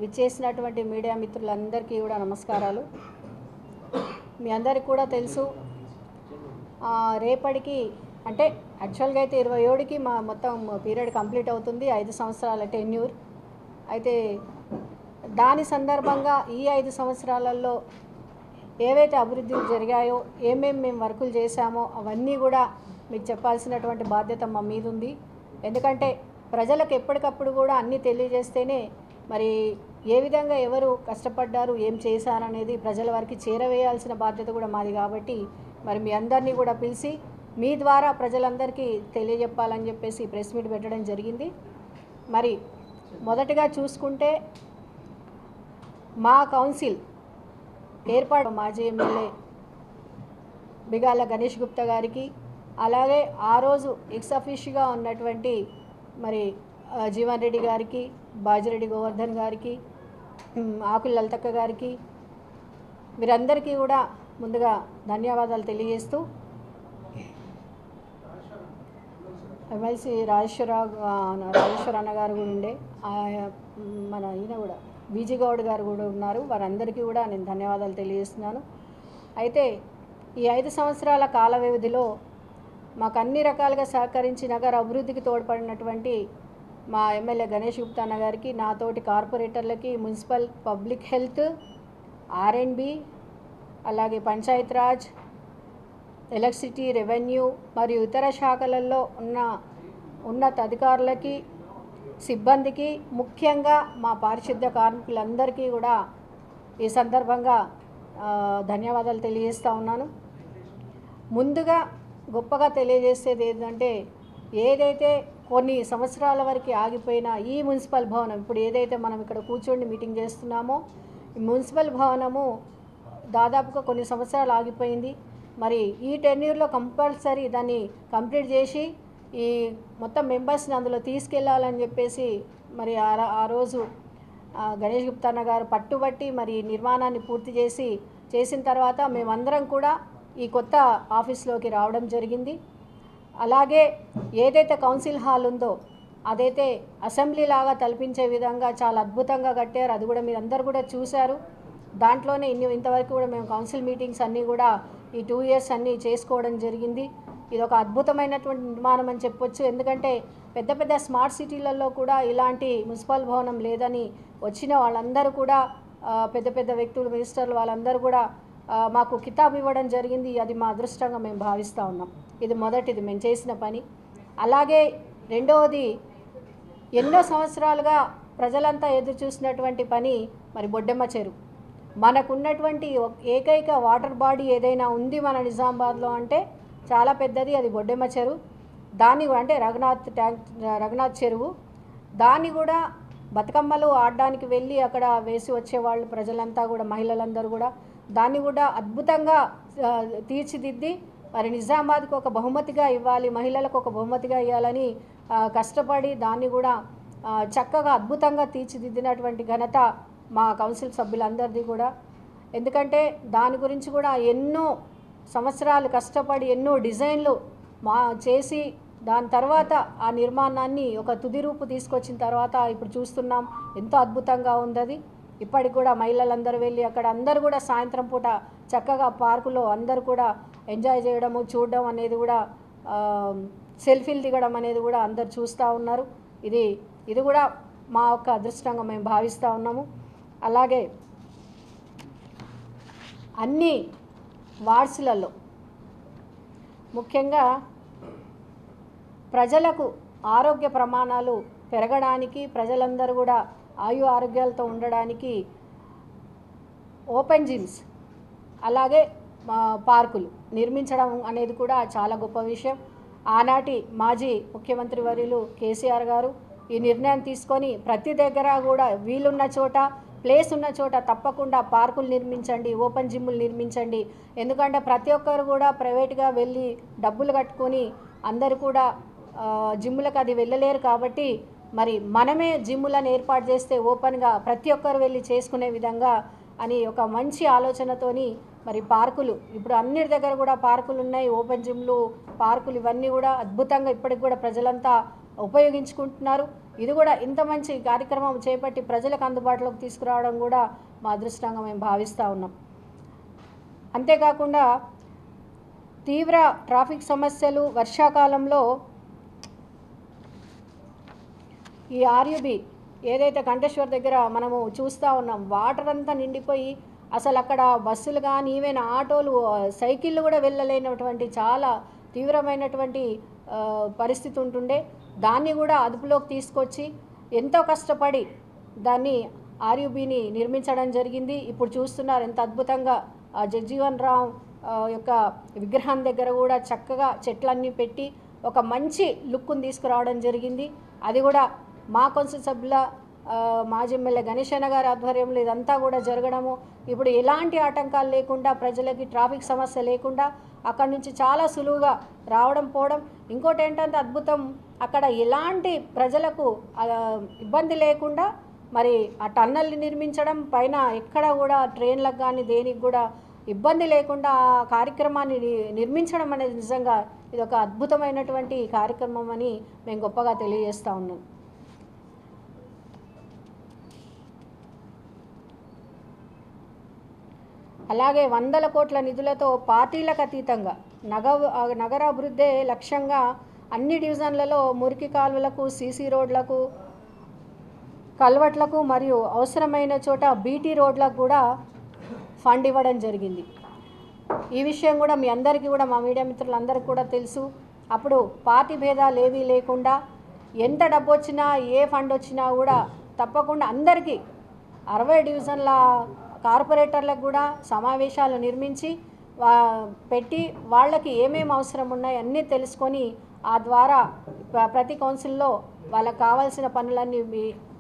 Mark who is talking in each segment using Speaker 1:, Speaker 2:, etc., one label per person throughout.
Speaker 1: విచ్చేసినటువంటి మీడియా మిత్రులందరికీ కూడా నమస్కారాలు. మీ అందరికీ కూడా తెలుసు, రేపటికి అంటే యాక్చువల్గా అయితే 27కి మా మొత్తం పీరియడ్ కంప్లీట్ అవుతుంది, 5 సంవత్సరాల టెన్యూర్. అయితే దాని సందర్భంగా ఈ 5 సంవత్సరాలలో ఏవైతే అభివృద్ధులు జరిగాయో, మేము వర్కులు చేశామో అవన్నీ కూడా మీకు చెప్పాల్సినటువంటి బాధ్యత మా మీద ఉంది. ఎందుకంటే ప్రజలకు ఎప్పటికప్పుడు కూడా అన్నీ తెలియజేస్తేనే మరి ఏ విధంగా ఎవరు కష్టపడ్డారు, ఏం చేశారనేది ప్రజల వారికి చేరవేయాల్సిన బాధ్యత కూడా మాది. కాబట్టి మరి మీ అందరినీ కూడా పిలిచి మీ ద్వారా ప్రజలందరికీ తెలియజెప్పాలని చెప్పేసి ప్రెస్ మీట్ పెట్టడం జరిగింది. మరి మొదటగా చూసుకుంటే మా కౌన్సిల్ ఏర్పాటు మాజీ ఎమ్మెల్యే బిగాల గణేష్ గుప్తా గారికి, అలాగే ఆ రోజు ఎక్స్ అఫీషియల్గా ఉన్నటువంటి మరి జీవన్ రెడ్డి గారికి, బాజిరెడ్డి గోవర్ధన్ గారికి, ఆకుల లలితక్క గారికి, వీరందరికీ కూడా ముందుగా ధన్యవాదాలు తెలియజేస్తూ, ఎమ్మెల్సీ రాజేశ్వర అన్న గారు కూడా ఉండే, మన ఈయన కూడా బీజీ గౌడ్ గారు కూడా ఉన్నారు. వారందరికీ కూడా నేను ధన్యవాదాలు తెలియజేస్తున్నాను. అయితే ఈ 5 సంవత్సరాల కాల వ్యవధిలో మాకు అన్ని రకాలుగా సహకరించి నగర అభివృద్ధికి తోడ్పడినటువంటి మా ఎమ్మెల్యే గణేష్ గుప్తా అన్న గారికి, నాతోటి కార్పొరేటర్లకి, మున్సిపల్, పబ్లిక్ హెల్త్, R&B, అలాగే పంచాయత్ రాజ్, ఎలక్ట్రిసిటీ, రెవెన్యూ మరియు ఇతర శాఖలలో ఉన్నత అధికారులకి, సిబ్బందికి, ముఖ్యంగా మా పారిశుద్ధ్య కార్మికులందరికీ కూడా ఈ సందర్భంగా ధన్యవాదాలు తెలియజేస్తూ ఉన్నాను. ముందుగా గొప్పగా తెలియజేసేది ఏంటంటే, ఏదైతే కొన్ని సంవత్సరాల వరకు ఆగిపోయిన ఈ మున్సిపల్ భవనం, ఇప్పుడు ఏదైతే మనం ఇక్కడ కూర్చొని మీటింగ్ చేస్తున్నామో ఈ మున్సిపల్ భవనము దాదాపుగా కొన్ని సంవత్సరాలు ఆగిపోయింది. మరి ఈ టెన్యూర్లో కంపల్సరీ దాన్ని కంప్లీట్ చేసి ఈ మొత్తం మెంబర్స్ని అందులో తీసుకెళ్లాలని చెప్పేసి మరి ఆ రోజు గణేష్ గుప్తా అన్న గారు పట్టుబట్టి మరి నిర్మాణాన్ని పూర్తి చేసిన తర్వాత మేమందరం కూడా ఈ కొత్త ఆఫీస్లోకి రావడం జరిగింది. అలాగే ఏదైతే కౌన్సిల్ హాల్ ఉందో అదైతే అసెంబ్లీ లాగా తలపించే విధంగా చాలా అద్భుతంగా కట్టారు. అది కూడా మీరు అందరు కూడా చూశారు. దాంట్లోనే ఇంతవరకు కూడా మేము కౌన్సిల్ మీటింగ్స్ అన్నీ కూడా ఈ 2 ఇయర్స్ అన్నీ చేసుకోవడం జరిగింది. ఇది ఒక అద్భుతమైనటువంటి నిర్మాణం అని చెప్పొచ్చు. ఎందుకంటే పెద్ద పెద్ద స్మార్ట్ సిటీలలో కూడా ఇలాంటి మున్సిపల్ భవనం లేదని వచ్చిన వాళ్ళందరూ కూడా పెద్ద పెద్ద వ్యక్తులు, మినిస్టర్లు వాళ్ళందరూ కూడా మాకు కితాబు ఇవ్వడం జరిగింది. అది మా అదృష్టంగా మేము భావిస్తూ ఉన్నాం. ఇది మొదటిది మేము చేసిన పని. అలాగే రెండవది, ఎన్నో సంవత్సరాలుగా ప్రజలంతా ఎదురు చూసినటువంటి పని మరి బొడ్డెమ్మ చెరువు. మనకున్నటువంటి ఏకైక వాటర్ బాడీ ఏదైనా ఉంది మన నిజామాబాద్లో అంటే చాలా పెద్దది, అది బొడ్డెమ్మ చెరువు. దాన్ని అంటే రఘునాథ్ చెరువు. దాన్ని కూడా బతుకమ్మలు ఆడడానికి వెళ్ళి అక్కడ వేసి వచ్చేవాళ్ళు ప్రజలంతా కూడా, మహిళలందరూ కూడా దాన్ని కూడా అద్భుతంగా తీర్చిదిద్ది మరి నిజామాబాద్కి ఒక బహుమతిగా ఇవ్వాలి, మహిళలకు ఒక బహుమతిగా ఇవ్వాలని కష్టపడి దాన్ని కూడా చక్కగా అద్భుతంగా తీర్చిదిద్దినటువంటి ఘనత మా కౌన్సిల్ సభ్యులందరిది కూడా. ఎందుకంటే దాని గురించి కూడా ఎన్నో సంవత్సరాలు కష్టపడి ఎన్నో డిజైన్లు చేసి దాని తర్వాత ఆ నిర్మాణాన్ని ఒక తుది రూపు తీసుకొచ్చిన తర్వాత ఇప్పుడు చూస్తున్నాం ఎంతో అద్భుతంగా ఉంది. ఇప్పటికి కూడా మహిళలందరూ వెళ్ళి అక్కడ అందరూ కూడా సాయంత్రం పూట చక్కగా పార్కులో అందరూ కూడా ఎంజాయ్ చేయడము, చూడడం అనేది కూడా, సెల్ఫీలు దిగడం అనేది కూడా అందరు చూస్తూ ఉన్నారు. ఇది కూడా మా యొక్క అదృష్టంగా మేము భావిస్తూ ఉన్నాము. అలాగే అన్ని వార్డ్స్లలో ముఖ్యంగా ప్రజలకు ఆరోగ్య ప్రమాణాలు పెరగడానికి, ప్రజలందరూ కూడా ఆయు ఆరోగ్యాలతో ఉండడానికి ఓపెన్ జిమ్స్ అలాగే పార్కులు నిర్మించడం అనేది కూడా చాలా గొప్ప విషయం. ఆనాటి మాజీ ముఖ్యమంత్రి వర్యులు కేసీఆర్ గారు ఈ నిర్ణయం తీసుకొని ప్రతి దగ్గర కూడా వీలున్న చోట, ప్లేస్ ఉన్న చోట తప్పకుండా పార్కులు నిర్మించండి, ఓపెన్ జిమ్ములు నిర్మించండి. ఎందుకంటే ప్రతి ఒక్కరు కూడా ప్రైవేట్గా వెళ్ళి డబ్బులు కట్టుకొని అందరు కూడా జిమ్ములకు అది వెళ్ళలేరు. కాబట్టి మరి మనమే జిమ్ములను ఏర్పాటు చేస్తే ఓపెన్గా ప్రతి ఒక్కరు వెళ్ళి చేసుకునే విధంగా అని ఒక మంచి ఆలోచనతోని మరి పార్కులు ఇప్పుడు అన్నిటి దగ్గర కూడా పార్కులు ఉన్నాయి, ఓపెన్ జిమ్లు, పార్కులు ఇవన్నీ కూడా అద్భుతంగా ఇప్పటికి కూడా ప్రజలంతా ఉపయోగించుకుంటున్నారు. ఇది కూడా ఇంత మంచి కార్యక్రమం చేపట్టి ప్రజలకు అందుబాటులోకి తీసుకురావడం కూడా మా అదృష్టంగా మేము భావిస్తూ ఉన్నాం. అంతేకాకుండా తీవ్ర ట్రాఫిక్ సమస్యలు వర్షాకాలంలో ఈ ఆర్యుబి ఏదైతే కంఠేశ్వర్ దగ్గర మనము చూస్తూ ఉన్నాం, వాటర్ అంతా నిండిపోయి అసలు అక్కడ బస్సులు కానీ ఈవెన్ ఆటోలు సైకిళ్ళు కూడా వెళ్ళలేనటువంటి చాలా తీవ్రమైనటువంటి పరిస్థితి ఉంటుండే. దాన్ని కూడా అదుపులోకి తీసుకొచ్చి ఎంతో కష్టపడి దాన్ని ఆర్యుబిని నిర్మించడం జరిగింది. ఇప్పుడు చూస్తున్నారు ఎంత అద్భుతంగా జగ్జీవన్ రామ్ యొక్క విగ్రహం దగ్గర కూడా చక్కగా చెట్లన్నీ పెట్టి ఒక మంచి లుక్ను తీసుకురావడం జరిగింది. అది కూడా మా కౌన్సిల్ సభ్యుల మాజీ ఎమ్మెల్యే గణేష్ అన్న గారి ఆధ్వర్యంలో ఇదంతా కూడా జరగడము, ఇప్పుడు ఎలాంటి ఆటంకాలు లేకుండా ప్రజలకి ట్రాఫిక్ సమస్య లేకుండా అక్కడి నుంచి చాలా సులువుగా రావడం పోవడం. ఇంకోటి ఏంటంటే అద్భుతం, అక్కడ ఎలాంటి ప్రజలకు ఇబ్బంది లేకుండా మరి ఆ టన్నల్ని నిర్మించడం, పైన ఎక్కడ కూడా ట్రైన్లకు కానీ దేనికి కూడా ఇబ్బంది లేకుండా ఆ కార్యక్రమాన్ని నిర్మించడం అనేది నిజంగా ఇది ఒక అద్భుతమైనటువంటి కార్యక్రమం అని మేము గొప్పగా తెలియజేస్తూ ఉన్నాం. అలాగే 100 కోట్ల నిధులతో పార్టీలకు అతీతంగా నగరాభివృద్ధే లక్ష్యంగా అన్ని డివిజన్లలో మురికి కాలువలకు, సీసీ రోడ్లకు, కల్వర్ట్లకు మరియు అవసరమైన చోట బీటీ రోడ్లకు కూడా ఫండ్ ఇవ్వడం జరిగింది. ఈ విషయం కూడా మీ అందరికీ కూడా మా మీడియా మిత్రులందరికీ కూడా తెలుసు. అప్పుడు పార్టీ భేదాలు ఏవీ లేకుండా ఎంత డబ్బు వచ్చినా ఏ ఫండ్ వచ్చినా కూడా తప్పకుండా అందరికీ 60 డివిజన్ల కార్పొరేటర్లకు కూడా సమావేశాలు నిర్మించి పెట్టి వాళ్ళకి ఏమేమి అవసరం ఉన్నాయో అన్నీ తెలుసుకొని ఆ ద్వారా ప్రతి కౌన్సిల్లో వాళ్ళకి కావాల్సిన పనులన్నీ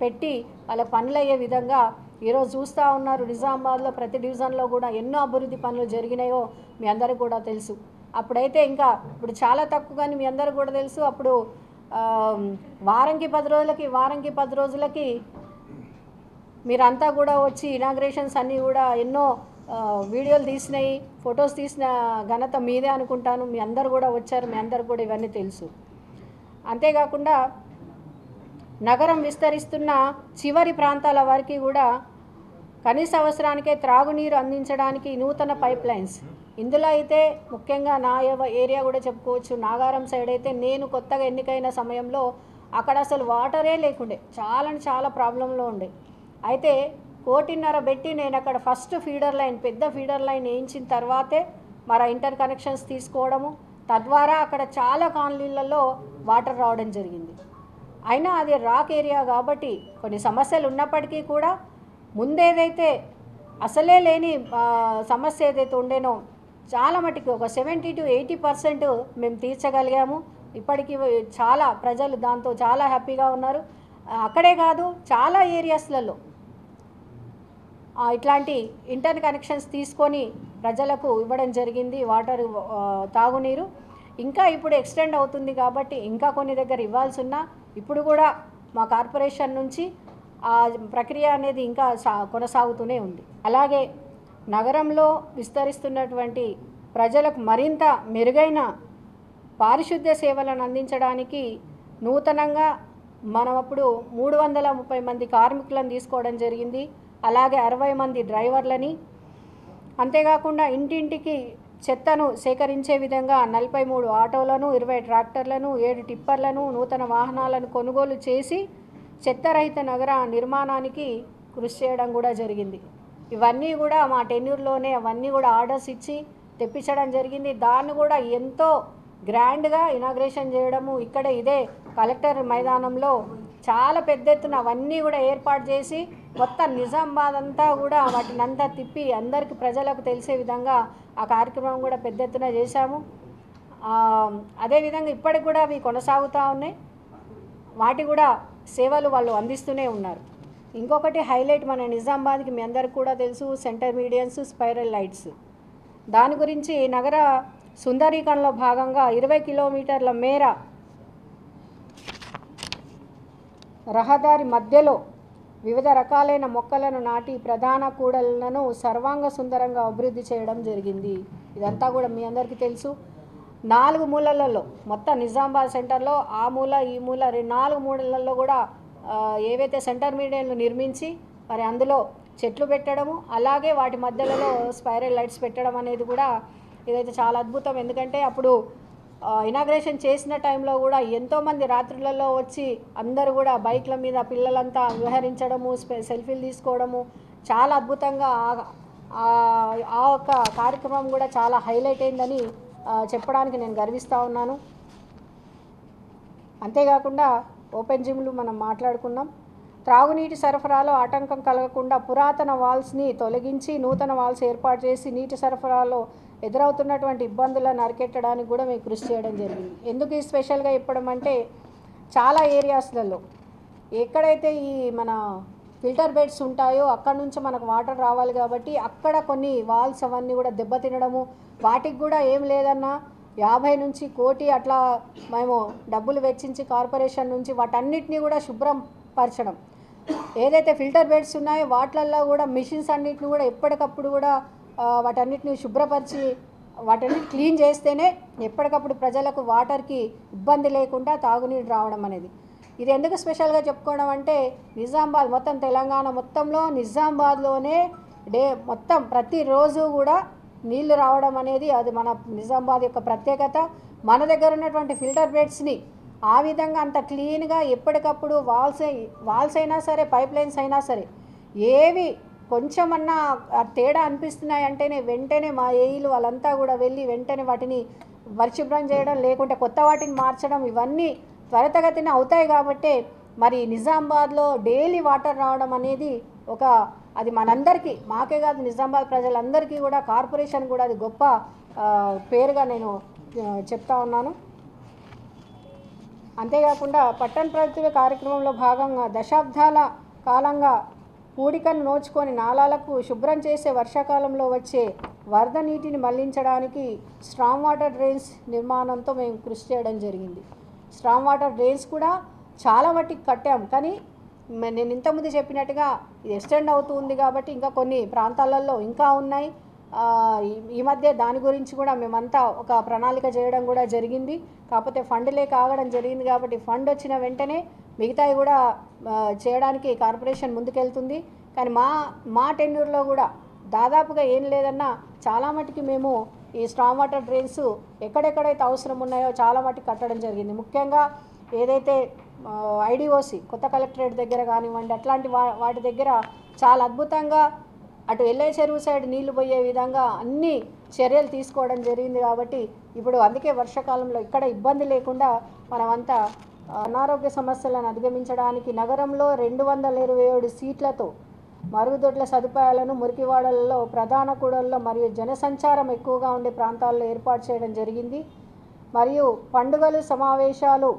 Speaker 1: పెట్టి వాళ్ళకి పనులు అయ్యే విధంగా ఈరోజు చూస్తూ ఉన్నారు. నిజామాబాద్లో ప్రతి డివిజన్లో కూడా ఎన్నో అభివృద్ధి పనులు జరిగినాయో మీ అందరికీ కూడా తెలుసు. అప్పుడైతే ఇంకా ఇప్పుడు చాలా తక్కువ, కానీ మీ అందరికీ కూడా తెలుసు. అప్పుడు వారంకి 10 రోజులకి మీరంతా కూడా వచ్చి ఇనాగ్రేషన్స్ అన్నీ కూడా ఎన్నో వీడియోలు తీసినాయి, ఫొటోస్ తీసిన ఘనత మీదే అనుకుంటాను. మీ అందరు కూడా వచ్చారు, మీ అందరు కూడా ఇవన్నీ తెలుసు. అంతేకాకుండా నగరం విస్తరిస్తున్న చివరి ప్రాంతాల వరకు కూడా కనీస అవసరానికే త్రాగునీరు అందించడానికి నూతన పైప్ లైన్స్. ఇందులో అయితే ముఖ్యంగా నా ఏరియా కూడా చెప్పుకోవచ్చు. నాగారం సైడ్ అయితే నేను కొత్తగా ఎన్నికైన సమయంలో అక్కడ అసలు వాటరే లేకుండే, చాలా ప్రాబ్లంలో ఉండే. అయితే 1.5 కోటి పెట్టి నేను అక్కడ ఫస్ట్ పెద్ద ఫీడర్ లైన్ వేయించిన తర్వాతే మరి ఇంటర్ కనెక్షన్స్ తీసుకోవడము, తద్వారా అక్కడ చాలా కాలనీలలో వాటర్ రావడం జరిగింది. అయినా అది రాక్ ఏరియా కాబట్టి కొన్ని సమస్యలు ఉన్నప్పటికీ కూడా ముందేదైతే అసలే లేని సమస్య ఏదైతే ఉండేనో చాలా మటుకు ఒక 70 to 80% మేము తీర్చగలిగాము. ఇప్పటికీ చాలా ప్రజలు దాంతో చాలా హ్యాపీగా ఉన్నారు. అక్కడే కాదు, చాలా ఏరియాస్లలో ఇట్లాంటి ఇంటర్ కనెక్షన్స్ తీసుకొని ప్రజలకు ఇవ్వడం జరిగింది. వాటర్ తాగునీరు ఇంకా ఇప్పుడు ఎక్స్టెండ్ అవుతుంది కాబట్టి ఇంకా కొన్ని దగ్గర ఇవ్వాల్సి ఉన్నా ఇప్పుడు కూడా మా కార్పొరేషన్ నుంచి ఆ ప్రక్రియ అనేది ఇంకా కొనసాగుతూనే ఉంది. అలాగే నగరంలో విస్తరిస్తున్నటువంటి ప్రజలకు మరింత మెరుగైన పారిశుద్ధ్య సేవలను అందించడానికి నూతనంగా మనం అప్పుడు 330 మంది కార్మికులను తీసుకోవడం జరిగింది. అలాగే 60 మంది డ్రైవర్లని, అంతేకాకుండా ఇంటింటికి చెత్తను సేకరించే విధంగా 43 ఆటోలను, 20 ట్రాక్టర్లను, 7 టిప్పర్లను, నూతన వాహనాలను కొనుగోలు చేసి చెత్తరహిత నగర నిర్మాణానికి కృషి చేయడం కూడా జరిగింది. ఇవన్నీ కూడా మా టెన్యూర్లోనే అవన్నీ కూడా ఆర్డర్స్ ఇచ్చి తెప్పించడం జరిగింది. దాన్ని కూడా ఎంతో గ్రాండ్గా ఇనాగ్రేషన్ చేయడము, ఇక్కడ ఇదే కలెక్టర్ మైదానంలో చాలా పెద్ద ఎత్తున అవన్నీ కూడా ఏర్పాటు చేసి మొత్తం నిజామాబాద్ అంతా కూడా వాటిని అంతా తిప్పి అందరికీ ప్రజలకు తెలిసే విధంగా ఆ కార్యక్రమం కూడా పెద్ద ఎత్తున చేశాము. అదేవిధంగా ఇప్పటికి కూడా అవి కొనసాగుతూ ఉన్నాయి. వాటి కూడా సేవలు వాళ్ళు అందిస్తూనే ఉన్నారు. ఇంకొకటి హైలైట్ మన నిజామాబాద్కి మీ అందరికి కూడా తెలుసు, సెంటర్ మీడియన్స్, స్పైరల్ లైట్స్. దాని గురించి నగర సుందరీకరణలో భాగంగా 20 కిలోమీటర్ల మేర రహదారి మధ్యలో వివిధ రకాలైన మొక్కలను నాటి ప్రధాన కూడళ్లను సర్వాంగ సుందరంగా అభివృద్ధి చేయడం జరిగింది. ఇదంతా కూడా మీ అందరికీ తెలుసు. 4 మూలలలో మొత్తం నిజామాబాద్ సెంటర్లో ఆ మూల ఈ మూల 4 మూలలలో కూడా ఏవైతే సెంటర్ మీడియాలు నిర్మించి మరి అందులో చెట్లు పెట్టడము, అలాగే వాటి మధ్యలో స్పైరల్ లైట్స్ పెట్టడం అనేది కూడా ఇదైతే చాలా అద్భుతం. ఎందుకంటే అప్పుడు ఇనాగ్రేషన్ చేసిన టైంలో కూడా ఎంతోమంది రాత్రులలో వచ్చి అందరూ కూడా బైక్ల మీద పిల్లలంతా విహరించడము, సెల్ఫీలు తీసుకోవడము చాలా అద్భుతంగా ఆ ఒక్క కార్యక్రమం కూడా చాలా హైలైట్ అయిందని చెప్పడానికి నేను గర్విస్తూ ఉన్నాను. అంతేకాకుండా ఓపెన్ జిమ్లు మనం మాట్లాడుకున్నాం. త్రాగునీటి సరఫరాలో ఆటంకం కలగకుండా పురాతన వాల్స్ని తొలగించి నూతన వాల్స్ ఏర్పాటు చేసి నీటి సరఫరాలో ఎదురవుతున్నటువంటి ఇబ్బందులను అరికెట్టడానికి కూడా మేము కృషి చేయడం జరిగింది. ఎందుకు ఈ స్పెషల్గా చెప్పడం అంటే చాలా ఏరియాస్లలో ఎక్కడైతే ఈ మన ఫిల్టర్ బెడ్స్ ఉంటాయో అక్కడ నుంచి మనకు వాటర్ రావాలి కాబట్టి అక్కడ కొన్ని వాల్స్ అవన్నీ కూడా దెబ్బతినడము, వాటికి కూడా ఏం లేదన్నా 50 నుంచి 1 కోటి అట్లా మేము డబ్బులు వెచ్చించి కార్పొరేషన్ నుంచి వాటన్నిటినీ కూడా శుభ్రం పరచడం. ఏదైతే ఫిల్టర్ బెడ్స్ ఉన్నాయో వాటిల్లో కూడా మిషన్స్ అన్నిటిని కూడా ఎప్పటికప్పుడు కూడా వాటన్నిటిని శుభ్రపరిచి వాటన్నిటి క్లీన్ చేస్తేనే ఎప్పటికప్పుడు ప్రజలకు వాటర్కి ఇబ్బంది లేకుండా తాగునీరు రావడం అనేది. ఇది ఎందుకు స్పెషల్గా చెప్పుకోవడం అంటే నిజామాబాద్ మొత్తం తెలంగాణ మొత్తంలో నిజామాబాద్లోనే మొత్తం ప్రతిరోజు కూడా నీళ్లు రావడం అనేది అది మన నిజామాబాద్ యొక్క ప్రత్యేకత. మన దగ్గర ఉన్నటువంటి ఫిల్టర్ బెడ్స్ని ఆ విధంగా అంత క్లీన్గా ఎప్పటికప్పుడు వాల్స్ అయినా సరే పైప్ లైన్స్ అయినా సరే ఏవి కొంచెమన్నా తేడా అనిపిస్తున్నాయి అంటేనే వెంటనే మా ఏఈలు వాళ్ళంతా కూడా వెళ్ళి వెంటనే వాటిని పరిశుభ్రం చేయడం, లేకుంటే కొత్త వాటిని మార్చడం ఇవన్నీ త్వరితగతిన అవుతాయి. కాబట్టి మరి నిజామాబాద్లో డైలీ వాటర్ రావడం అనేది అది మనందరికీ, మాకే కాదు నిజామాబాద్ ప్రజలందరికీ కూడా కార్పొరేషన్ కూడా అది గొప్ప పేరుగా నేను చెప్తా ఉన్నాను. అంతేకాకుండా పట్టణ ప్రగతి కార్యక్రమంలో భాగంగా దశాబ్దాల కాలంగా పూడికను నోచుకొని నాలాలకు శుభ్రం చేసే వర్షాకాలంలో వచ్చే వరద నీటిని మళ్లించడానికి స్ట్రాంగ్ వాటర్ డ్రైన్స్ నిర్మాణంతో మేము కృషి చేయడం జరిగింది. స్ట్రాంగ్ వాటర్ డ్రైన్స్ కూడా చాలా మట్టికి కట్టాము, కానీ నేను ఇంతకుముందు చెప్పినట్టుగా ఇది ఎక్స్టెండ్ అవుతుంది కాబట్టి ఇంకా కొన్ని ప్రాంతాలలో ఇంకా ఉన్నాయి. ఈ మధ్య దాని గురించి కూడా మేమంతా ఒక ప్రణాళిక చేయడం కూడా జరిగింది. కాకపోతే ఫండ్ లేక ఆగడం జరిగింది కాబట్టి ఫండ్ వచ్చిన వెంటనే మిగతాయి కూడా చేయడానికి కార్పొరేషన్ ముందుకెళ్తుంది. కానీ మా టెన్యూర్లో కూడా దాదాపుగా ఏం లేదన్నా చాలా మటుకి మేము ఈ స్ట్రాంగ్ వాటర్ డ్రైన్స్ ఎక్కడెక్కడైతే అవసరం ఉన్నాయో చాలా మటుకు కట్టడం జరిగింది. ముఖ్యంగా ఏదైతే ఐడిఓసి కొత్త కలెక్టరేట్ దగ్గర కానివ్వండి అట్లాంటి వాటి దగ్గర చాలా అద్భుతంగా అటు ఎల్ఐ చెరువు సైడ్ నీళ్లు పోయే విధంగా అన్ని చర్యలు తీసుకోవడం జరిగింది. కాబట్టి ఇప్పుడు అందుకే వర్షాకాలంలో ఇక్కడ ఇబ్బంది లేకుండా మనమంతా అనారోగ్య సమస్యలను అధిగమించడానికి నగరంలో 227 సీట్లతో మరుగుదొడ్ల సదుపాయాలను మురికివాడలలో, ప్రధాన కూడళ్లలో మరియు జనసంచారం ఎక్కువగా ఉండే ప్రాంతాల్లో ఏర్పాటు చేయడం జరిగింది. మరియు పండుగలు సమావేశాలు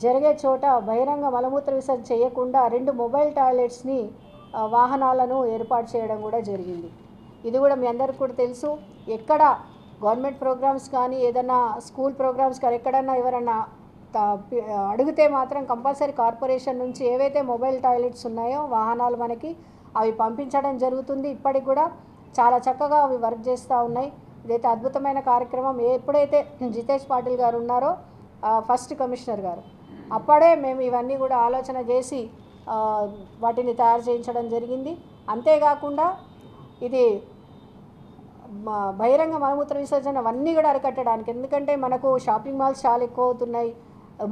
Speaker 1: జరిగే చోట బహిరంగ మలమూత్ర విసర్జన చేయకుండా 2 మొబైల్ టాయిలెట్స్ని వాహనాలను ఏర్పాటు చేయడం కూడా జరిగింది. ఇది కూడా మీ అందరికీ కూడా తెలుసు. ఎక్కడ గవర్నమెంట్ ప్రోగ్రామ్స్ కానీ ఏదైనా స్కూల్ ప్రోగ్రామ్స్ కానీ ఎక్కడన్నా ఎవరన్నా అడిగితే మాత్రం కంపల్సరీ కార్పొరేషన్ నుంచి ఏవైతే మొబైల్ టాయిలెట్స్ ఉన్నాయో వాహనాలు మనకి అవి పంపించడం జరుగుతుంది. ఇప్పటికి కూడా చాలా చక్కగా అవి వర్క్ చేస్తూ ఉన్నాయి. ఇదైతే అద్భుతమైన కార్యక్రమం. ఎప్పుడైతే జితేష్ పాటిల్ గారు ఉన్నారో ఫస్ట్ కమిషనర్ గారు అప్పుడే మేము ఇవన్నీ కూడా ఆలోచన చేసి వాటిని తయారు చేయించడం జరిగింది. అంతేకాకుండా ఇది బహిరంగ మలమూత్ర విసర్జన అవన్నీ కూడా అరికట్టడానికి, ఎందుకంటే మనకు షాపింగ్ మాల్స్ చాలా ఎక్కువ అవుతున్నాయి.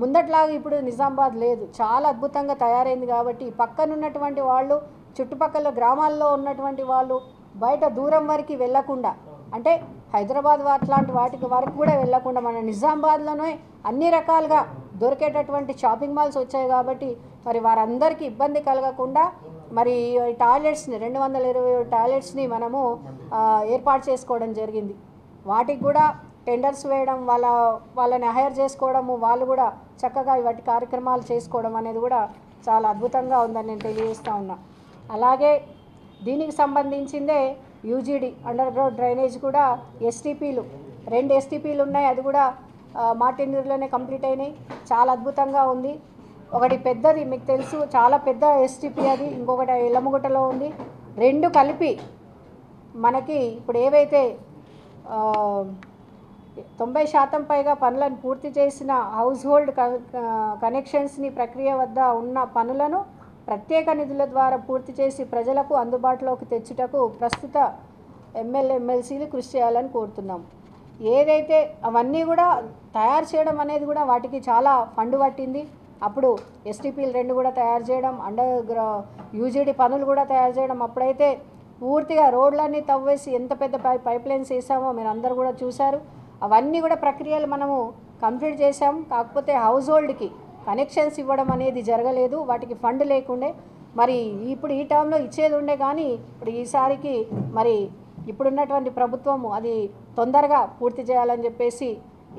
Speaker 1: ముందట్లాగా ఇప్పుడు నిజామాబాద్ లేదు, చాలా అద్భుతంగా తయారైంది. కాబట్టి పక్కనున్నటువంటి వాళ్ళు, చుట్టుపక్కల గ్రామాల్లో ఉన్నటువంటి వాళ్ళు బయట దూరం వరకు వెళ్లకుండా, అంటే హైదరాబాద్ అట్లాంటి వాటికి వరకు కూడా వెళ్లకుండా మన నిజామాబాద్లోనే అన్ని రకాలుగా దొరికేటటువంటి షాపింగ్ మాల్స్ వచ్చాయి. కాబట్టి మరి వారందరికీ ఇబ్బంది కలగకుండా మరి టాయిలెట్స్ని 227 టాయిలెట్స్ని మనము ఏర్పాటు చేసుకోవడం జరిగింది. వాటికి కూడా టెండర్స్ వేయడం, వాళ్ళని హైర్ చేసుకోవడము, వాళ్ళు కూడా చక్కగా వాటి కార్యక్రమాలు చేసుకోవడం అనేది కూడా చాలా అద్భుతంగా ఉందని నేను తెలియజేస్తూ ఉన్నా. అలాగే దీనికి సంబంధించిందే యూజీడీ అండర్ గ్రౌండ్ డ్రైనేజ్ కూడా ఎస్టీపీలు 2 ఎస్టీపీలు ఉన్నాయి. అది కూడా మా టెన్యూర్లోనే కంప్లీట్ అయినాయి. చాలా అద్భుతంగా ఉంది. ఒకటి పెద్దది మీకు తెలుసు, చాలా పెద్ద ఎస్టీపీ అది, ఇంకొకటి ఎల్లమ్మగుట్టలో ఉంది. 2 కలిపి మనకి ఇప్పుడు ఏవైతే 90% పైగా పనులను పూర్తి చేసిన హౌస్ హోల్డ్ కనెక్షన్స్ని ప్రక్రియ వద్ద ఉన్న పనులను ప్రత్యేక నిధుల ద్వారా పూర్తి చేసి ప్రజలకు అందుబాటులోకి తెచ్చుటకు ప్రస్తుత ఎమ్మెల్సీలు కృషి చేయాలని కోరుతున్నాం. ఏదైతే అవన్నీ కూడా తయారు చేయడం అనేది కూడా వాటికి చాలా ఫండ్ పట్టింది. అప్పుడు ఎస్టీపీలు 2 కూడా తయారు చేయడం, యూజీడీ పనులు కూడా తయారు చేయడం, అప్పుడైతే పూర్తిగా రోడ్లన్నీ తవ్వేసి ఎంత పెద్ద పైప్ లైన్స్ వేసామో మీరు అందరూ కూడా చూశారు. అవన్నీ కూడా ప్రక్రియలు మనము కంప్లీట్ చేసాం. కాకపోతే హౌస్ హోల్డ్కి కనెక్షన్స్ ఇవ్వడం అనేది జరగలేదు, వాటికి ఫండ్ లేకుండే. మరి ఇప్పుడు ఈ టర్మ్లో ఇచ్చేది ఉండే, కానీ ఇప్పుడు ఈసారికి మరి ఇప్పుడున్నటువంటి ప్రభుత్వము అది తొందరగా పూర్తి చేయాలని చెప్పేసి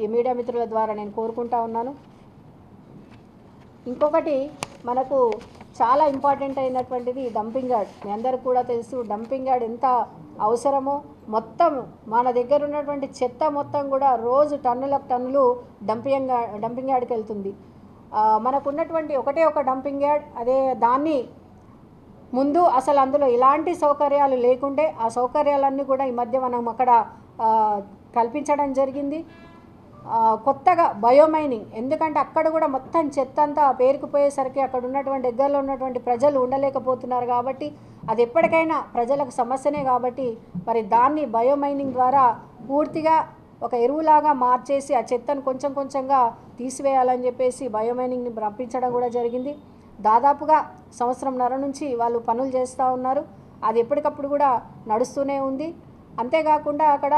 Speaker 1: ఈ మీడియా మిత్రుల ద్వారా నేను కోరుకుంటా ఉన్నాను. ఇంకొకటి మనకు చాలా ఇంపార్టెంట్ అయినటువంటిది డంపింగ్ యార్డ్. మీ అందరికీ కూడా తెలుసు డంపింగ్ యార్డ్ ఎంత అవసరమో. మొత్తం మన దగ్గర ఉన్నటువంటి చెత్త మొత్తం కూడా రోజు టన్నులు డంపింగ్ యార్డ్కి వెళ్తుంది. మనకున్నటువంటి ఒకటే ఒక డంపింగ్ యార్డ్, అదే దాన్ని ముందు అసలు అందులో ఎలాంటి సౌకర్యాలు లేకుండే ఆ సౌకర్యాలన్నీ కూడా ఈ మధ్య మనం అక్కడ కల్పించడం జరిగింది. కొత్తగా బయోమైనింగ్, ఎందుకంటే అక్కడ కూడా మొత్తం చెత్త అంతా పేరుకుపోయేసరికి అక్కడ ఉన్నటువంటి దగ్గరలో ఉన్నటువంటి ప్రజలు ఉండలేకపోతున్నారు. కాబట్టి అది ఎప్పటికైనా ప్రజలకు సమస్యనే. కాబట్టి మరి దాన్ని బయోమైనింగ్ ద్వారా పూర్తిగా ఒక ఎరువులాగా మార్చేసి ఆ చెత్తను కొంచెం కొంచెంగా తీసివేయాలని చెప్పేసి బయోమైనింగ్ని పంపించడం కూడా జరిగింది. దాదాపుగా 1.5 సంవత్సరం నుంచి వాళ్ళు పనులు చేస్తూ ఉన్నారు. అది ఎప్పటికప్పుడు కూడా నడుస్తూనే ఉంది. అంతేకాకుండా అక్కడ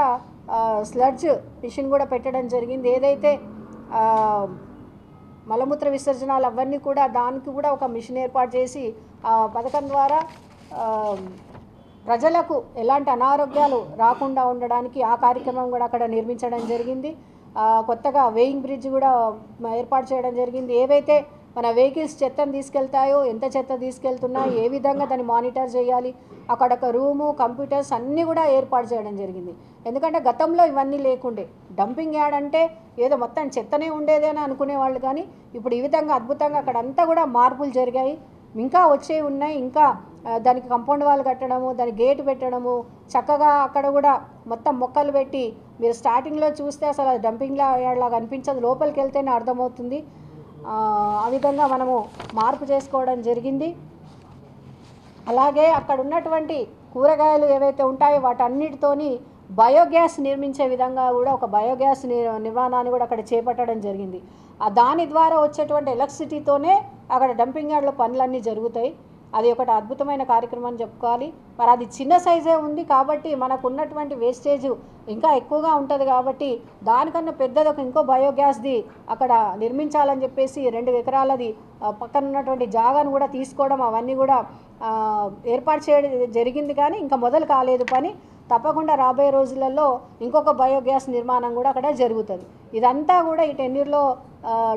Speaker 1: స్లడ్జ్ మిషన్ కూడా పెట్టడం జరిగింది. ఏదైతే మలమూత్ర విసర్జనాలు అవన్నీ కూడా దానికి కూడా ఒక మిషన్ ఏర్పాటు చేసి ఆ పథకం ద్వారా ప్రజలకు ఎలాంటి అనారోగ్యాలు రాకుండా ఉండడానికి ఆ కార్యక్రమం కూడా అక్కడ నిర్మించడం జరిగింది. కొత్తగా వేయింగ్ బ్రిడ్జ్ కూడా ఏర్పాటు చేయడం జరిగింది. ఏవైతే మన వెహికల్స్ చెత్తను తీసుకెళ్తాయో, ఎంత చెత్త తీసుకెళ్తున్నాయో, ఏ విధంగా దాన్ని మానిటర్ చేయాలి, అక్కడ ఒక రూము, కంప్యూటర్స్ అన్నీ కూడా ఏర్పాటు చేయడం జరిగింది. ఎందుకంటే గతంలో ఇవన్నీ లేకుండే. డంపింగ్ యార్డ్ అంటే ఏదో మొత్తం చెత్తనే ఉండేదని అనుకునేవాళ్ళు, కానీ ఇప్పుడు ఈ విధంగా అద్భుతంగా అక్కడ అంతా కూడా మార్పులు జరిగాయి. ఇంకా వచ్చేవి ఉన్నాయి. ఇంకా దానికి కంపౌండ్ వాల్ కట్టడము, దానికి గేటు పెట్టడము, చక్కగా అక్కడ కూడా మొత్తం మొక్కలు పెట్టి మీరు స్టార్టింగ్లో చూస్తే అసలు డంపింగ్ యార్డ్ లాగా అనిపించదు, లోపలికి వెళ్తేనే అర్థమవుతుంది. ఆ విధంగా మనము మార్పు చేసుకోవడం జరిగింది. అలాగే అక్కడ ఉన్నటువంటి కూరగాయలు ఏవైతే ఉంటాయో వాటన్నిటితోని బయోగ్యాస్ నిర్మించే విధంగా కూడా ఒక బయోగ్యాస్ నిర్మాణాన్ని కూడా అక్కడ చేపట్టడం జరిగింది. దాని ద్వారా వచ్చేటువంటి ఎలక్ట్రిసిటీతోనే అక్కడ డంపింగ్ యార్డ్లో పనులన్నీ జరుగుతాయి. అది ఒకటి అద్భుతమైన కార్యక్రమం అని చెప్పుకోవాలి. మరి అది చిన్న సైజే ఉంది కాబట్టి మనకు ఉన్నటువంటి వేస్టేజ్ ఇంకా ఎక్కువగా ఉంటుంది. కాబట్టి దానికన్నా పెద్దది ఒక ఇంకో బయోగ్యాస్ది అక్కడ నిర్మించాలని చెప్పేసి 2 ఎకరాలది పక్కన ఉన్నటువంటి జాగాను కూడా తీసుకోవడం, అవన్నీ కూడా ఏర్పాటు చేయడం జరిగింది. కానీ ఇంకా మొదలు కాలేదు పని. తప్పకుండా రాబోయే రోజులలో ఇంకొక బయోగ్యాస్ నిర్మాణం కూడా అక్కడ జరుగుతుంది. ఇదంతా కూడా ఈ టెన్యూర్లో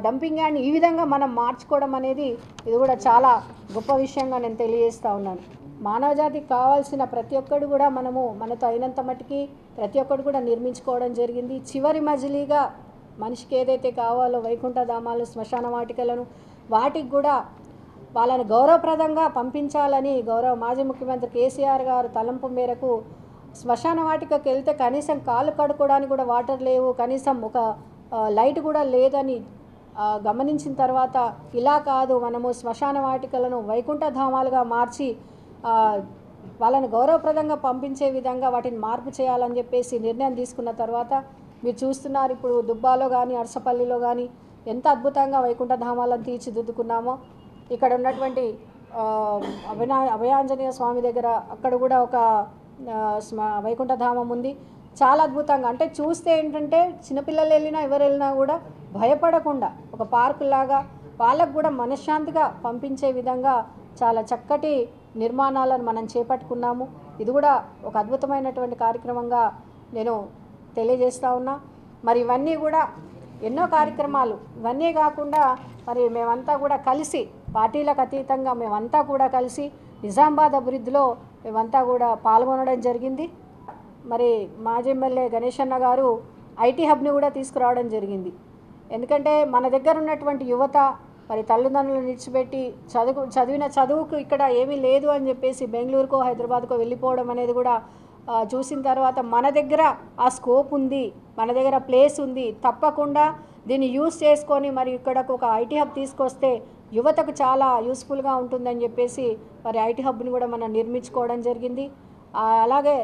Speaker 1: డంపింగ్ యార్డ్ని ఈ విధంగా మనం మార్చుకోవడం అనేది ఇది కూడా చాలా గొప్ప విషయంగా నేను తెలియజేస్తూ ఉన్నాను. మానవజాతికి కావాల్సిన ప్రతి ఒక్కడు కూడా మనతో అయినంత మట్టుకి ప్రతి ఒక్కడు కూడా నిర్మించుకోవడం జరిగింది. చివరి మజిలీగా మనిషికి ఏదైతే కావాలో వైకుంఠ ధామాలు, శ్మశాన వాటికలను, వాటికి కూడా వాళ్ళని గౌరవప్రదంగా పంపించాలని గౌరవ మాజీ ముఖ్యమంత్రి కేసీఆర్ గారు తలంపు మేరకు శ్మశాన వాటికకి వెళ్తే కనీసం కాళ్ళు కడుక్కోవడానికి కూడా వాటర్ లేవు, కనీసం ఒక లైట్ కూడా లేదని గమనించిన తర్వాత ఇలా కాదు, మనము శ్మశాన వాటికలను వైకుంఠ ధామాలుగా మార్చి వాళ్ళని గౌరవప్రదంగా పంపించే విధంగా వాటిని మార్పు చేయాలని చెప్పేసి నిర్ణయం తీసుకున్న తర్వాత మీరు చూస్తున్నారు. ఇప్పుడు దుబ్బాలో కానీ అరసపల్లిలో కానీ ఎంత అద్భుతంగా వైకుంఠ ధామాలను తీర్చిదిద్దుకున్నామో. ఇక్కడ ఉన్నటువంటి అభయాంజనేయ స్వామి దగ్గర అక్కడ కూడా ఒక వైకుంఠ ధామం ఉంది. చాలా అద్భుతంగా, అంటే చూస్తే ఏంటంటే చిన్నపిల్లలు వెళ్ళినా ఎవరు వెళ్ళినా కూడా భయపడకుండా ఒక పార్కు లాగా వాళ్ళకు కూడా మనశ్శాంతిగా పంపించే విధంగా చాలా చక్కటి నిర్మాణాలను మనం చేపట్టుకున్నాము. ఇది కూడా ఒక అద్భుతమైనటువంటి కార్యక్రమంగా నేను తెలియజేస్తూ ఉన్నా. మరి ఇవన్నీ కూడా ఎన్నో కార్యక్రమాలు, ఇవన్నీ కాకుండా మరి మేమంతా కూడా కలిసి పార్టీలకు అతీతంగా మేమంతా కూడా కలిసి నిజామాబాద్ అభివృద్ధిలో మేమంతా కూడా పాల్గొనడం జరిగింది. మరి మాజీ ఎమ్మెల్యే గణేష్ అన్న గారు ఐటీ హబ్ని కూడా తీసుకురావడం జరిగింది. ఎందుకంటే మన దగ్గర ఉన్నటువంటి యువత మరి తల్లిదండ్రులను విడిచిపెట్టి చదువుకు ఇక్కడ ఏమీ లేదు అని చెప్పేసి బెంగళూరుకో హైదరాబాద్కో వెళ్ళిపోవడం అనేది కూడా చూసిన తర్వాత మన దగ్గర ఆ స్కోప్ ఉంది, మన దగ్గర ప్లేస్ ఉంది, తప్పకుండా దీన్ని యూస్ చేసుకొని మరి ఇక్కడకు ఒక ఐటీ హబ్ తీసుకొస్తే యువతకు చాలా యూస్ఫుల్గా ఉంటుందని చెప్పేసి మరి ఐటీ హబ్ని కూడా మనం నిర్మించుకోవడం జరిగింది. అలాగే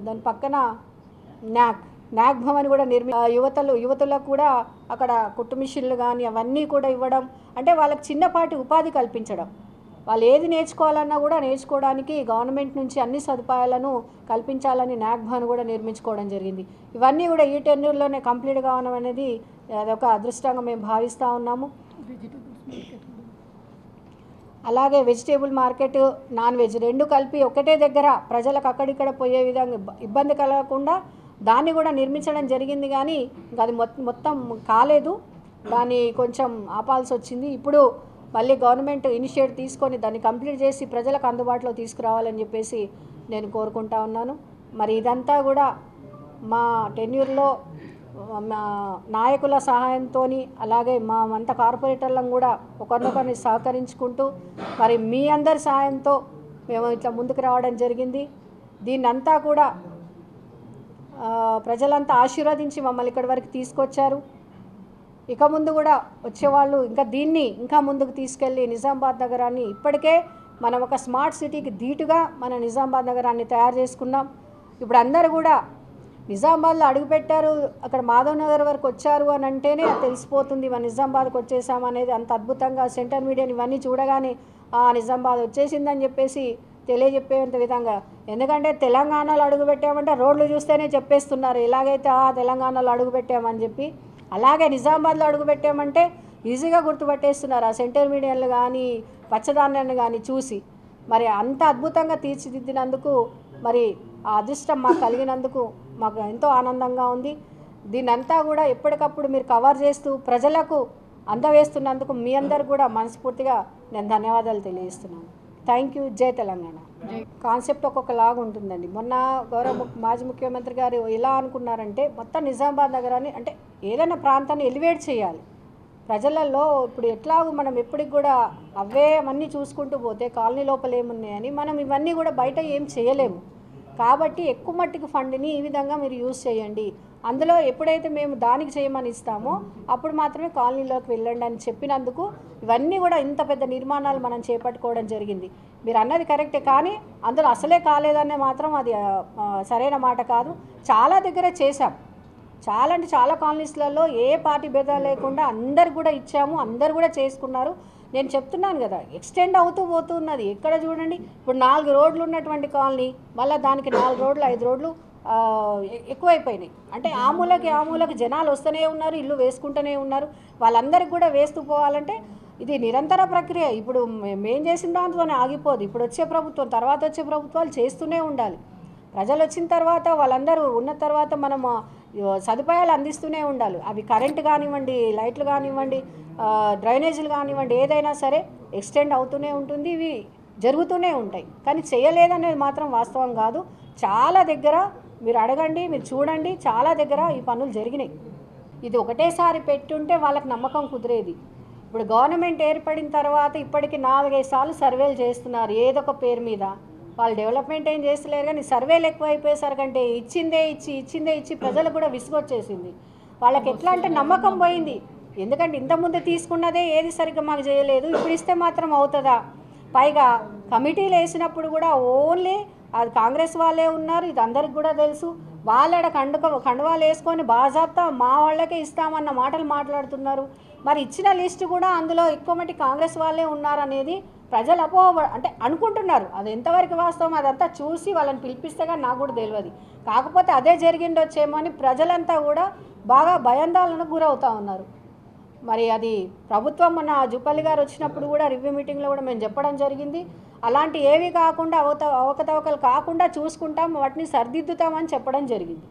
Speaker 1: దాని పక్కన నాక్ భవన్ కూడా యువతులకు కూడా అక్కడ కుట్టు మిషన్లు కానీ అవన్నీ కూడా ఇవ్వడం, అంటే వాళ్ళకి చిన్నపాటి ఉపాధి కల్పించడం. వాళ్ళు ఏది నేర్చుకోవాలన్నా కూడా నేర్చుకోవడానికి గవర్నమెంట్ నుంచి అన్ని సదుపాయాలను కల్పించాలని నాక్ భవన్ కూడా నిర్మించుకోవడం జరిగింది. ఇవన్నీ కూడా ఈ టెన్యూర్లోనే కంప్లీట్ కావడం అనేది అదొక అదృష్టంగా మేము భావిస్తూ ఉన్నాము. అలాగే వెజిటేబుల్ మార్కెట్, నాన్ వెజ్ రెండు కలిపి ఒకటే దగ్గర ప్రజలకు అక్కడిక్కడ పోయే విధంగా ఇబ్బంది కలగకుండా దాన్ని కూడా నిర్మించడం జరిగింది. కానీ ఇంకా అది మొత్తం కాలేదు, దాన్ని కొంచెం ఆపాల్సి వచ్చింది. ఇప్పుడు మళ్ళీ గవర్నమెంట్ ఇనిషియేట్ తీసుకొని దాన్ని కంప్లీట్ చేసి ప్రజలకు అందుబాటులో తీసుకురావాలని చెప్పేసి నేను కోరుకుంటా ఉన్నాను. మరి ఇదంతా కూడా మా టెన్యూర్లో మా నాయకుల సహాయంతో, అలాగే మా అంత కార్పొరేటర్లను కూడా ఒకరినొకరిని సహకరించుకుంటూ మరి మీ అందరి సహాయంతో మేము ఇట్లా ముందుకు రావడం జరిగింది. దీన్నంతా కూడా ప్రజలంతా ఆశీర్వదించి మమ్మల్ని ఇక్కడి వరకు తీసుకొచ్చారు. ఇక ముందు కూడా వచ్చేవాళ్ళు ఇంకా ముందుకు తీసుకెళ్ళి నిజామాబాద్ నగరాన్ని ఇప్పటికే మనం ఒక స్మార్ట్ సిటీకి ధీటుగా మన నిజామాబాద్ నగరాన్ని తయారు చేసుకున్నాం. ఇప్పుడు అందరూ కూడా నిజామాబాద్లో అడుగుపెట్టారు, అక్కడ మాధవ్ నగర్ వరకు వచ్చారు అని అంటేనే తెలిసిపోతుంది మన నిజామాబాద్కి వచ్చేసామనేది. అంత అద్భుతంగా సెంటర్ మీడియాని ఇవన్నీ చూడగానే నిజామాబాద్ వచ్చేసిందని చెప్పేసి తెలియజెప్పేంత విధంగా, ఎందుకంటే తెలంగాణలో అడుగుపెట్టామంటే రోడ్లు చూస్తేనే చెప్పేస్తున్నారు ఎలాగైతే తెలంగాణలో అడుగుపెట్టామని చెప్పి. అలాగే నిజామాబాద్లో అడుగుపెట్టామంటే ఈజీగా గుర్తుపట్టేస్తున్నారు ఆ సెంటర్ మీడియాలు కానీ పచ్చదాన్యాన్ని కానీ చూసి. మరి అంత అద్భుతంగా తీర్చిదిద్దినందుకు మరి ఆ అదృష్టం మాకు కలిగినందుకు మాకు ఎంతో ఆనందంగా ఉంది. దీన్నంతా కూడా ఎప్పటికప్పుడు మీరు కవర్ చేస్తూ ప్రజలకు అందవేస్తున్నందుకు మీ అందరు కూడా మనస్ఫూర్తిగా నేను ధన్యవాదాలు తెలియజేస్తున్నాను. Thank you. జై తెలంగాణ. కాన్సెప్ట్ ఒక్కొక్కలాగా ఉంటుందండి. మొన్న మాజీ ముఖ్యమంత్రి గారు ఎలా అనుకున్నారంటే మొత్తం నిజామాబాద్ నగరాన్ని, అంటే ఏదైనా ప్రాంతాన్ని ఎలివేట్ చేయాలి ప్రజలలో. ఇప్పుడు ఎట్లాగో మనం ఎప్పటికి కూడా అవన్నీ చూసుకుంటూ పోతే కాలనీ లోపల ఏమున్నాయని మనం ఇవన్నీ కూడా బయట ఏం చేయలేము. కాబట్టి ఎక్కువ మట్టికి ఫండ్ని ఈ విధంగా మీరు యూజ్ చేయండి, అందులో ఎప్పుడైతే మేము దానికి చేయమని ఇస్తామో అప్పుడు మాత్రమే కాలనీలోకి వెళ్ళండి అని చెప్పినందుకు ఇవన్నీ కూడా ఇంత పెద్ద నిర్మాణాలు మనం చేపట్టుకోవడం జరిగింది. మీరు అన్నది కరెక్టే, కానీ అందులో అసలే కాలేదనే మాత్రం అది సరైన మాట కాదు. చాలా దగ్గర చేశాం, చాలా అంటే చాలా కాలనీస్లలో ఏ పార్టీ భేదాలు లేకుండా అందరు కూడా ఇచ్చాము, అందరు కూడా చేసుకున్నారు. నేను చెప్తున్నాను కదా, ఎక్స్టెండ్ అవుతూ పోతున్నది. ఎక్కడ చూడండి, ఇప్పుడు 4 రోడ్లు ఉన్నటువంటి కాలనీ మళ్ళీ దానికి 4 రోడ్లు 5 రోడ్లు ఎక్కువైపోయినాయి. అంటే ఆ మూలకి జనాలు వస్తూనే ఉన్నారు, ఇల్లు వేసుకుంటూనే ఉన్నారు. వాళ్ళందరికీ కూడా వేస్తూ పోవాలంటే ఇది నిరంతర ప్రక్రియ. ఇప్పుడు మేం చేసిన దాంట్లోనే ఆగిపోదు. ఇప్పుడు వచ్చే ప్రభుత్వం, తర్వాత వచ్చే ప్రభుత్వాలు చేస్తూనే ఉండాలి. ప్రజలు వచ్చిన తర్వాత వాళ్ళందరూ ఉన్న తర్వాత మనం సదుపాయాలు అందిస్తూనే ఉండాలి. అవి కరెంటు కానివ్వండి, లైట్లు కానివ్వండి, డ్రైనేజీలు కానివ్వండి, ఏదైనా సరే ఎక్స్టెండ్ అవుతూనే ఉంటుంది, ఇవి జరుగుతూనే ఉంటాయి. కానీ చేయలేదనేది మాత్రం వాస్తవం కాదు. చాలా దగ్గర మీరు అడగండి, మీరు చూడండి, చాలా దగ్గర ఈ పనులు జరిగినాయి. ఇది ఒకటేసారి పెట్టుంటే వాళ్ళకి నమ్మకం కుదిరేది. ఇప్పుడు గవర్నమెంట్ ఏర్పడిన తర్వాత ఇప్పటికి 4-5 సార్లు సర్వేలు చేస్తున్నారు ఏదో ఒక పేరు మీద. వాళ్ళు డెవలప్మెంట్ ఏం చేస్తలేరు, కానీ సర్వేలు ఎక్కువైపోయేసరికంటే ఇచ్చిందే ఇచ్చి ప్రజలకు కూడా విసుగొచ్చేసింది. వాళ్ళకి ఎట్లా అంటే నమ్మకం పోయింది. ఎందుకంటే ఇంతకుముందు తీసుకున్నదే ఏది సరిగ్గా మాకు చేయలేదు, ఇప్పుడు ఇస్తే మాత్రం అవుతుందా? పైగా కమిటీలు వేసినప్పుడు కూడా ఓన్లీ అది కాంగ్రెస్ వాళ్ళే ఉన్నారు, ఇది అందరికి కూడా తెలుసు. వాళ్ళ కండువాలు వేసుకొని బాజాబ్తా మా వాళ్ళకే ఇస్తామన్న మాటలు మాట్లాడుతున్నారు. మరి ఇచ్చిన లిస్టు కూడా అందులో ఎక్కువ మట్టి కాంగ్రెస్ వాళ్ళే ఉన్నారనేది ప్రజలు అంటే అనుకుంటున్నారు. అది ఎంతవరకు వాస్తవం అదంతా చూసి వాళ్ళని పిలిపిస్తే కానీ నాకు కూడా తెలియదు. కాకపోతే అదే జరిగిండొచ్చేమో అని ప్రజలంతా కూడా బాగా భయాందోళనకు గురవుతూ ఉన్నారు. మరి అది ప్రభుత్వం మన జుపల్లి గారు వచ్చినప్పుడు కూడా రివ్యూ మీటింగ్లో కూడా మేము చెప్పడం జరిగింది. అలాంటి ఏవి కాకుండా అవకతవకలు కాకుండా చూసుకుంటాం, వాటిని సరిదిద్దుతామని చెప్పడం జరిగింది.